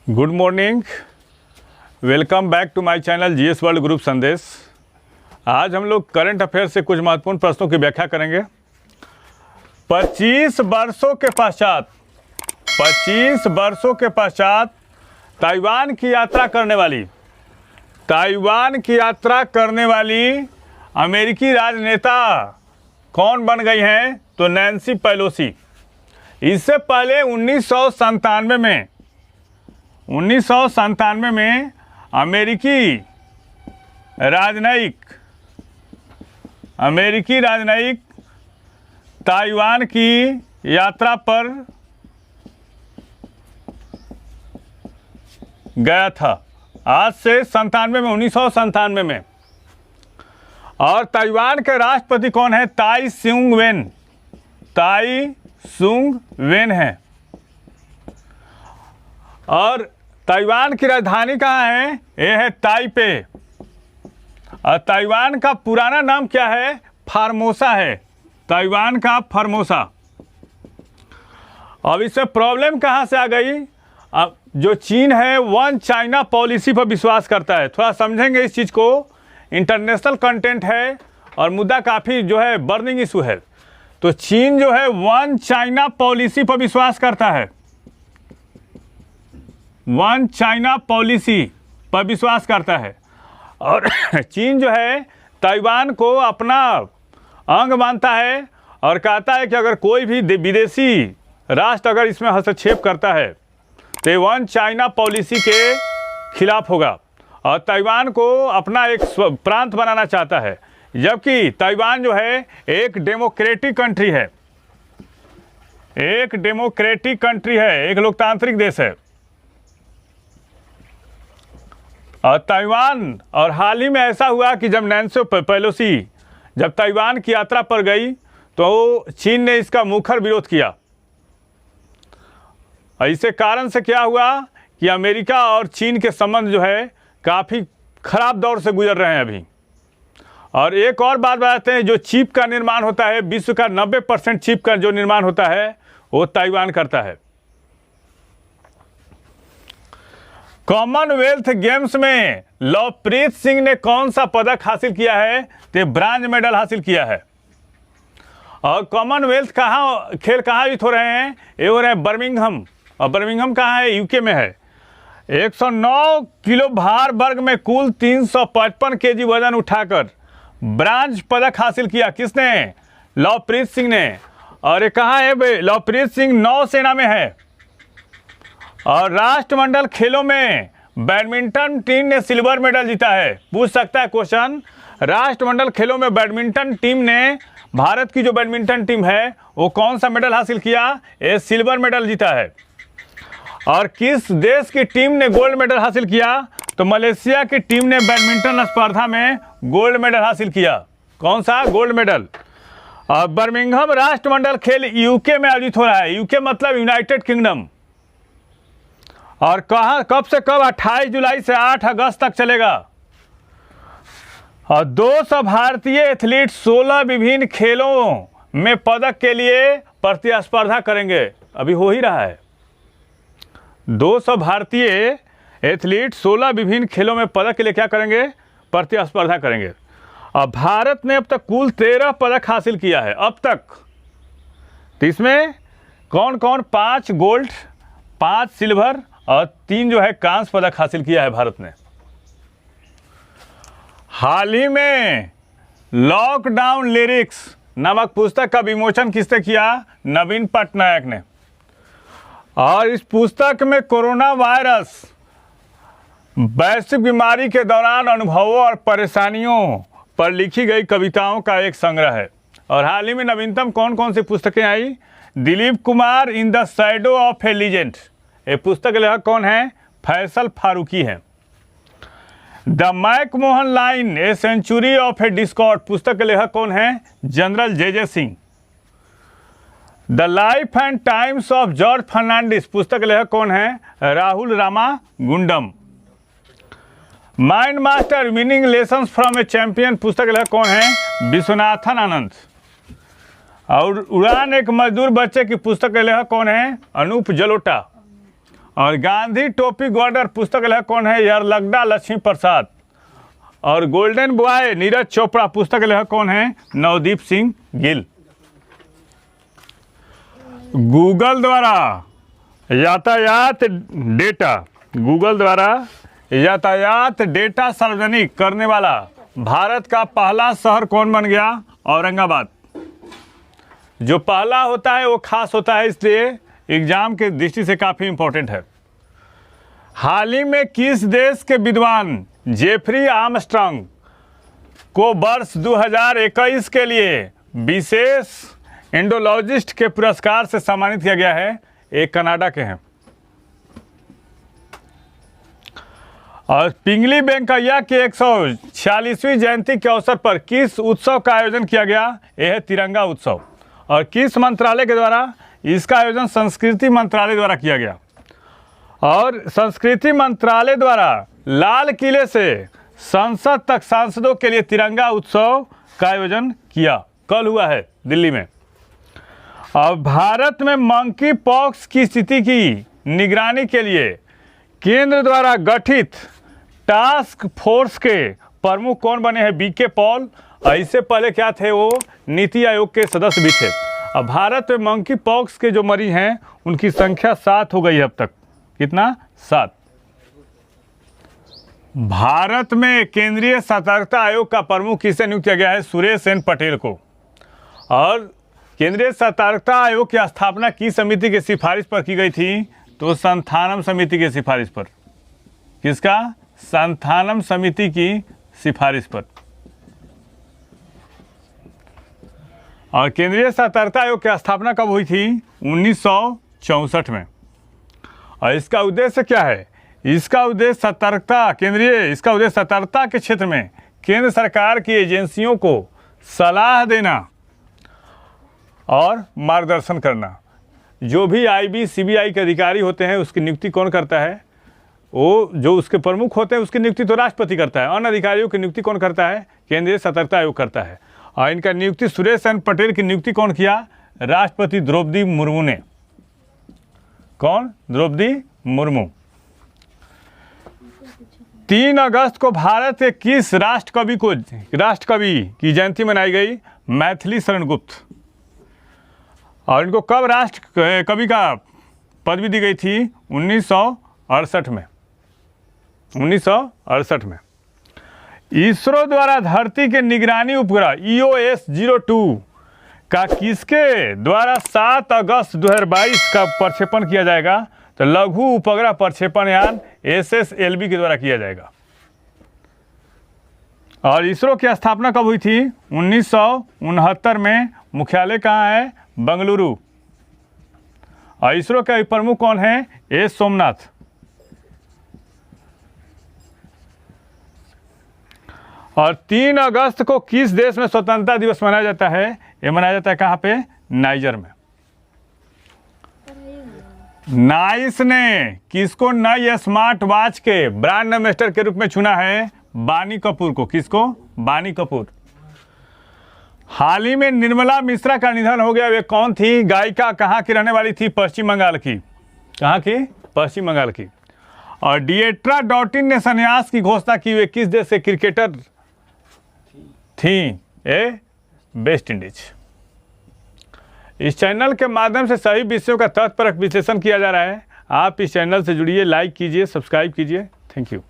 Good morning, welcome back to my channel GS world group Sandesh. आज हम लोग current affair से कुछ महत्वपूर्ण प्रश्नों की व्याख्या करेंगे। 25 वर्षों के पश्चात ताइवान की यात्रा करने वाली अमेरिकी राजनेता कौन बन गई हैं? तो नैन्सी पेलोसी। इससे पहले 1997 में अमेरिकी राजनयिक ताइवान की यात्रा पर गया था। आज से 1997 में। और ताइवान के राष्ट्रपति कौन है? ताई सुंग वेन है। और ताइवान की राजधानी कहाँ है? ये है ताइपे। और ताइवान का पुराना नाम क्या है? फार्मोसा है। ताइवान का फार्मोसा। अब इसमें प्रॉब्लम कहाँ से आ गई? अब जो चीन है वन चाइना पॉलिसी पर विश्वास करता है। थोड़ा समझेंगे इस चीज़ को। इंटरनेशनल कंटेंट है और मुद्दा काफ़ी जो है बर्निंग इशू है। तो चीन जो है वन चाइना पॉलिसी पर विश्वास करता है। वन चाइना पॉलिसी पर विश्वास करता है। और चीन जो है ताइवान को अपना अंग मानता है और कहता है कि अगर कोई भी विदेशी राष्ट्र अगर इसमें हस्तक्षेप करता है तो ये वन चाइना पॉलिसी के खिलाफ होगा और ताइवान को अपना एक प्रांत बनाना चाहता है। जबकि ताइवान जो है एक डेमोक्रेटिक कंट्री है, एक लोकतांत्रिक देश है। और ताइवान और हाल ही में ऐसा हुआ कि जब नैन्सी पेलोसी जब ताइवान की यात्रा पर गई तो चीन ने इसका मुखर विरोध किया। और इसे कारण से क्या हुआ कि अमेरिका और चीन के संबंध जो है काफ़ी खराब दौर से गुजर रहे हैं अभी। और एक और बात बताते हैं, जो चिप का निर्माण होता है, विश्व का 90% चिप का जो निर्माण होता है वो ताइवान करता है। कॉमनवेल्थ गेम्स में लवप्रीत सिंह ने कौन सा पदक हासिल किया है? तो ब्रांज मेडल हासिल किया है। और कॉमनवेल्थ खेल कहाँ आयोजित हो रहे हैं? ये हो रहे हैं बर्मिंघम। और बर्मिंघम कहाँ है? यूके में है। 109 किलो भार वर्ग में कुल 355 केजी वजन उठाकर ब्रांज पदक हासिल किया। किसने? लवप्रीत सिंह ने। और ये कहाँ है? लवप्रीत सिंह नौसेना में है। और राष्ट्रमंडल खेलों में बैडमिंटन टीम ने सिल्वर मेडल जीता है। पूछ सकता है क्वेश्चन, राष्ट्रमंडल खेलों में बैडमिंटन टीम ने, भारत की जो बैडमिंटन टीम है वो कौन सा मेडल हासिल किया? ये सिल्वर मेडल जीता है। और किस देश की टीम ने गोल्ड मेडल हासिल किया? तो मलेशिया की टीम ने बैडमिंटन स्पर्धा में गोल्ड मेडल हासिल किया। कौन सा? Gold medal. और बर्मिंघम राष्ट्रमंडल खेल यूके में आयोजित हो रहा है। यूके मतलब यूनाइटेड किंगडम। और कहाँ, कब से कब? 28 जुलाई से 8 अगस्त तक चलेगा। और 200 भारतीय एथलीट 16 विभिन्न खेलों में पदक के लिए प्रतिस्पर्धा करेंगे। अभी हो ही रहा है। 200 भारतीय एथलीट 16 विभिन्न खेलों में पदक के लिए क्या करेंगे? प्रतिस्पर्धा करेंगे। और भारत ने अब तक कुल 13 पदक हासिल किया है अब तक। तो इसमें कौन कौन? 5 गोल्ड, 5 सिल्वर और 3 जो है कांस्य पदक हासिल किया है भारत ने। हाल ही में लॉकडाउन लिरिक्स नामक पुस्तक का विमोचन किसने किया? नवीन पटनायक ने। और इस पुस्तक में कोरोना वायरस वैश्विक बीमारी के दौरान अनुभवों और परेशानियों पर लिखी गई कविताओं का एक संग्रह है। और हाल ही में नवीनतम कौन कौन सी पुस्तकें आई? Dilip Kumar in the shadow of a legend. ये पुस्तक के लेखक कौन है? फैसल फारूकी है। The McMahon line a century of a discord पुस्तक के लेखक कौन है? General J Singh. The life and times of George Fernandes पुस्तक के लेखक कौन है? Rahul Rama Gundam. Mind master winning lessons from a champion पुस्तक के लेखक कौन है? विश्वनाथन आनंद। और उड़ान एक मजदूर बच्चे की पुस्तक के लेखक कौन है? अनूप जलोटा। और गांधी टोपी बॉर्डर पुस्तक लेखक कौन है? यरलगड़ा लक्ष्मी प्रसाद। और गोल्डन बॉय नीरज चोपड़ा पुस्तक लेखक कौन है? नवदीप सिंह गिल। गूगल द्वारा यातायात डेटा सार्वजनिक करने वाला भारत का पहला शहर कौन बन गया? औरंगाबाद। जो पहला होता है वो खास होता है, इसलिए एग्जाम के दृष्टि से काफ़ी इंपॉर्टेंट है। हाल ही में किस देश के विद्वान जेफरी आर्मस्ट्रांग को वर्ष 2021 के लिए विशेष इंडोलॉजिस्ट के पुरस्कार से सम्मानित किया गया है? एक कनाडा के हैं। और पिंगली वेंकैया की 146वीं जयंती के अवसर पर किस उत्सव का आयोजन किया गया? यह है तिरंगा उत्सव। और किस मंत्रालय के द्वारा? इसका आयोजन संस्कृति मंत्रालय द्वारा किया गया। और संस्कृति मंत्रालय द्वारा लाल किले से संसद तक सांसदों के लिए तिरंगा उत्सव का आयोजन किया, कल हुआ है दिल्ली में। और भारत में मंकी पॉक्स की स्थिति की निगरानी के लिए केंद्र द्वारा गठित टास्क फोर्स के प्रमुख कौन बने हैं? बीके पॉल। इससे पहले क्या थे? वो नीति आयोग के सदस्य भी थे। अब भारत में मंकी पॉक्स के जो मरीज हैं उनकी संख्या 7 हो गई है अब तक। कितना? 7। भारत में केंद्रीय सतर्कता आयोग का प्रमुख किसे नियुक्त किया गया है? सुरेश एन पटेल को। और केंद्रीय सतर्कता आयोग की स्थापना किस समिति की सिफारिश पर की गई थी? तो संथानम समिति की सिफारिश पर। किसका? संथानम समिति की सिफारिश पर। और केंद्रीय सतर्कता आयोग की स्थापना कब हुई थी? 1964 में। और इसका उद्देश्य क्या है? इसका उद्देश्य सतर्कता के क्षेत्र में केंद्र सरकार की एजेंसियों को सलाह देना और मार्गदर्शन करना। जो भी IB CBI के अधिकारी होते हैं उसकी नियुक्ति कौन करता है? वो जो उसके प्रमुख होते हैं उसकी नियुक्ति तो राष्ट्रपति करता है। अन्य अधिकारियों की नियुक्ति कौन करता है? केंद्रीय सतर्कता आयोग करता है। और इनका नियुक्ति सुरेश एन पटेल की नियुक्ति कौन किया? राष्ट्रपति द्रौपदी मुर्मू ने। कौन? द्रौपदी मुर्मू। 3 अगस्त को भारत के किस राष्ट्रकवि की जयंती मनाई गई? मैथिली शरण गुप्त। और इनको कब राष्ट्र कवि का पदवी दी गई थी? 1968 में। 1968 में। इसरो द्वारा धरती के निगरानी उपग्रह EOS-02 का किसके द्वारा 7 अगस्त 2022 का प्रक्षेपण किया जाएगा? तो लघु उपग्रह प्रक्षेपण यान SSLV के द्वारा किया जाएगा। और इसरो की स्थापना कब हुई थी? 1969 में। मुख्यालय कहाँ है? बेंगलुरु। और इसरो के प्रमुख कौन है? एस सोमनाथ। और 3 अगस्त को किस देश में स्वतंत्रता दिवस मनाया जाता है? ये मनाया जाता है कहाँ पे? नाइजर में। नाइस ने किसको नई स्मार्ट वॉच के ब्रांड एम्बेसडर के रूप में चुना है? बानी कपूर को। किसको? बानी कपूर। हाल ही में निर्मला मिश्रा का निधन हो गया। वे कौन थी? गायिका। कहाँ की रहने वाली थी? पश्चिम बंगाल की। कहाँ की? पश्चिम बंगाल की। और डिएट्रा डॉटिन ने संन्यास की घोषणा की। वे किस देश से क्रिकेटर थी? West Indies. इस चैनल के माध्यम से सभी विषयों का तथ्यपरक विश्लेषण किया जा रहा है। आप इस चैनल से जुड़िए, लाइक कीजिए, सब्सक्राइब कीजिए। Thank you.